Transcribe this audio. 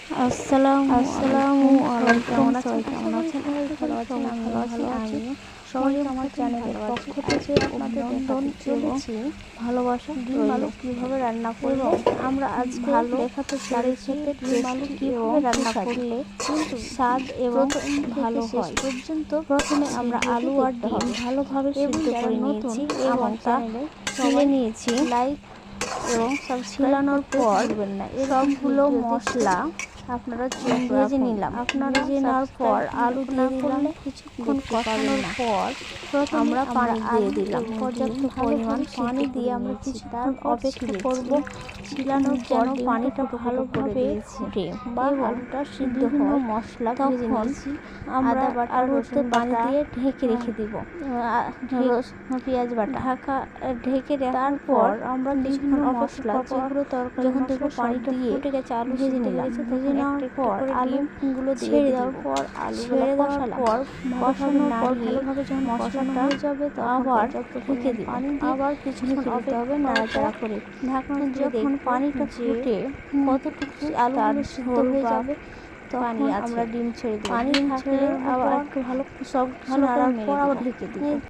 আসসালামু আলাইকুম। সবাই কেমন আছেন? ভালো আছেন? আমি ভালো আছি। সবাই আমার চ্যানেলের পক্ষ থেকে আপনাদের দেখাতে চলেছি ভালোবাসা ডিম আলু কিভাবে রান্না করলে আমরা আজ ভালো দেখাতে চলেছি ডিম আলু কিভাবে রান্না করলে কিন্তু স্বাদ এবং ভালো হয়। পর্যন্ত প্রথমে আমরা আলু আর ডিম ভালোভাবে সিদ্ধ করে নিয়েছি এবং তা ছিলে নিয়েছি। লাইক এবং ছিলানোর পর সবগুলো মশলা আপনারা ভেজে নিলাম। ভেজে নেওয়ার পর আলু দিয়ে দিলাম। কিছুক্ষণ কষানোর পর আমরা পানি দিয়ে দিলাম। পর্যাপ্ত পরিমাণ পানি দিয়ে আমরা কিছুক্ষণ অপেক্ষা করব। ছিলানোর পর পানিটা ভালোভাবে ফুটে বা আলুটা সিদ্ধ হয় মশলা ভেজে নিয়েছি। আমরা আলুতে পানি দিয়ে ঢেকে রেখে দিব। পেঁয়াজ বাটা ঢেকে রাখার পর আমরা কিছুক্ষণ মশলা যেগুলো তরকারি যখন দেখবো পানিটা ফুটে গেছে আলু ভেজে নিলাম। ভেজে নেওয়ার পর আলুগুলো ছেড়ে দেওয়ার পর আলুগুলো কষানোর পর ভালোভাবে যখন কষানো হয়ে যাবে তো আবার ঢেকে দিব। আবার কিছুক্ষণ অপেক্ষা হবে নাড়াচাড়া করে। ঢাকনা যখন পানিটা ফুটে কতটুকু আলুগুলো সিদ্ধ হয়ে যাবে তখন আমরা ডিম ছেড়ে দেব। পানি ছেড়ে আবার একটু ভালো সব নাড়ার পর আবার ঢেকে দিব।